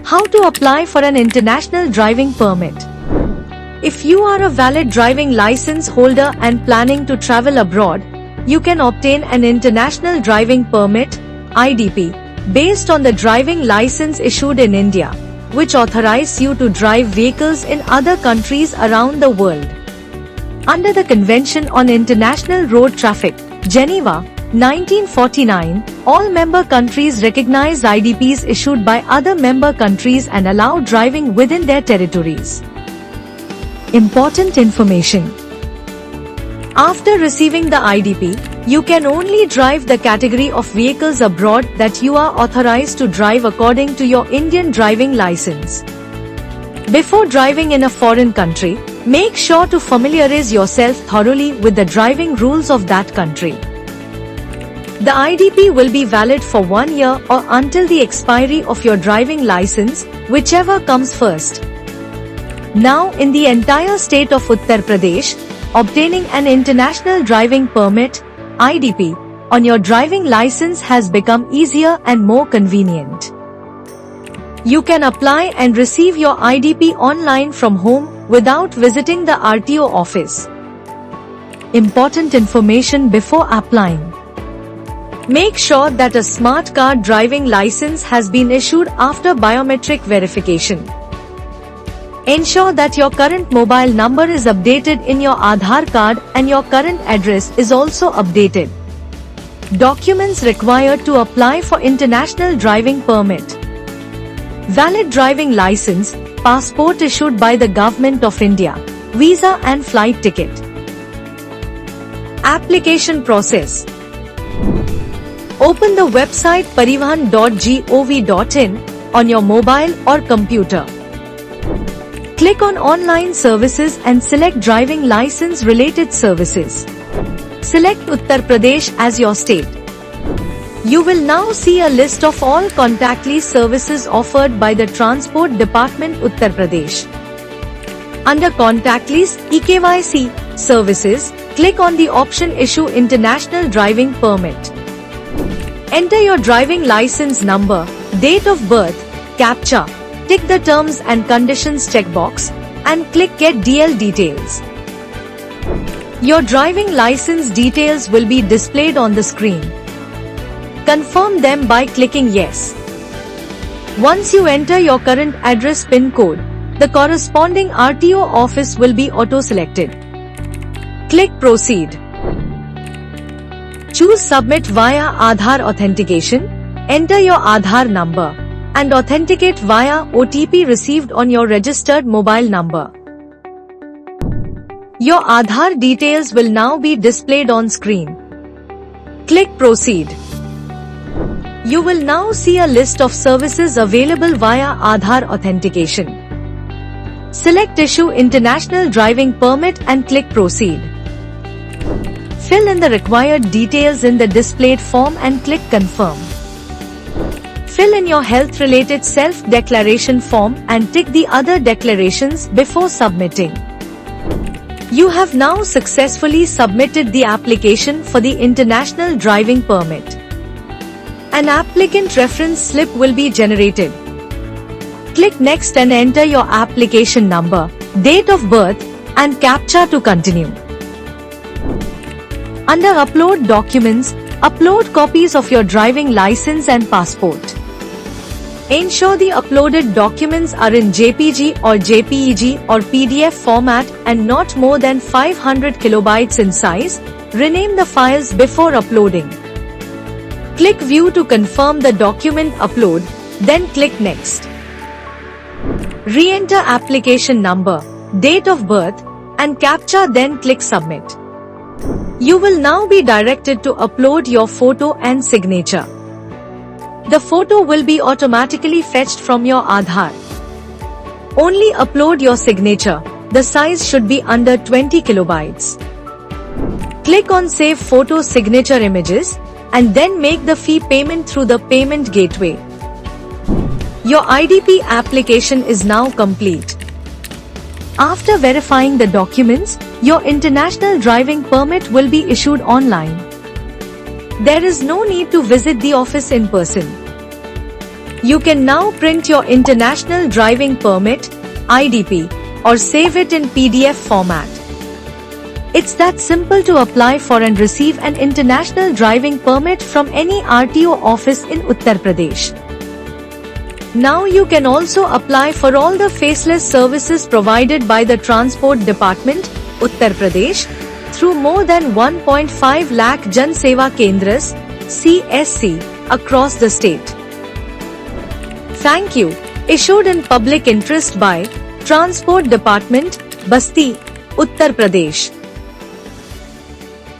How to apply for an international driving permit. If you are a valid driving license holder and planning to travel abroad, you can obtain an international driving permit (IDP) based on the driving license issued in India, which authorizes you to drive vehicles in other countries around the world. Under the Convention on International Road Traffic, Geneva, 1949, all member countries recognize IDPs issued by other member countries and allow driving within their territories. Important information. After receiving the IDP, you can only drive the category of vehicles abroad that you are authorized to drive according to your Indian driving license. Before driving in a foreign country, make sure to familiarize yourself thoroughly with the driving rules of that country. The IDP will be valid for 1 year or until the expiry of your driving license, whichever comes first. Now, in the entire state of Uttar Pradesh, obtaining an international driving permit (IDP) on your driving license has become easier and more convenient. You can apply and receive your IDP online from home without visiting the RTO office. Important information before applying. Make sure that a smart card driving license has been issued after biometric verification. Ensure that your current mobile number is updated in your Aadhaar card and your current address is also updated. Documents required to apply for international driving permit. Valid driving license, passport issued by the Government of India, visa and flight ticket. Application process. Open the website parivahan.gov.in on your mobile or computer. Click on Online Services and select Driving License Related Services. Select Uttar Pradesh as your state. You will now see a list of all contactless services offered by the Transport Department Uttar Pradesh. Under Contactless eKYC Services, click on the option Issue International Driving Permit. Enter your driving license number, date of birth, CAPTCHA, tick the Terms and Conditions checkbox, and click Get DL Details. Your driving license details will be displayed on the screen. Confirm them by clicking Yes. Once you enter your current address PIN code, the corresponding RTO office will be auto-selected. Click Proceed. Choose Submit via Aadhaar authentication. Enter your Aadhaar number and authenticate via OTP received on your registered mobile number. Your Aadhaar details will now be displayed on screen. Click Proceed. You will now see a list of services available via Aadhaar authentication. Select Issue International Driving Permit and click Proceed. Fill in the required details in the displayed form and click Confirm. Fill in your health-related self-declaration form and tick the other declarations before submitting. You have now successfully submitted the application for the International Driving Permit. An applicant reference slip will be generated. Click Next and enter your application number, date of birth, and CAPTCHA to continue. Under Upload Documents, upload copies of your driving license and passport. Ensure the uploaded documents are in JPG or JPEG or PDF format and not more than 500 kilobytes in size. Rename the files before uploading. Click View to confirm the document upload, then click Next. Re-enter application number, date of birth, and CAPTCHA, then click Submit. You will now be directed to upload your photo and signature. The photo will be automatically fetched from your Aadhaar. Only upload your signature. The size should be under 20 kilobytes. Click on Save Photo Signature Images and then make the fee payment through the payment gateway. Your IDP application is now complete. After verifying the documents, your international driving permit will be issued online. There is no need to visit the office in person. You can now print your International Driving Permit (IDP) or save it in PDF format. It's that simple to apply for and receive an International Driving Permit from any RTO office in Uttar Pradesh. Now you can also apply for all the faceless services provided by the Transport Department, Uttar Pradesh, through more than 1.5 lakh Jan Seva Kendras (CSC) across the state. Thank you. Issued in public interest by Transport Department, Basti, Uttar Pradesh.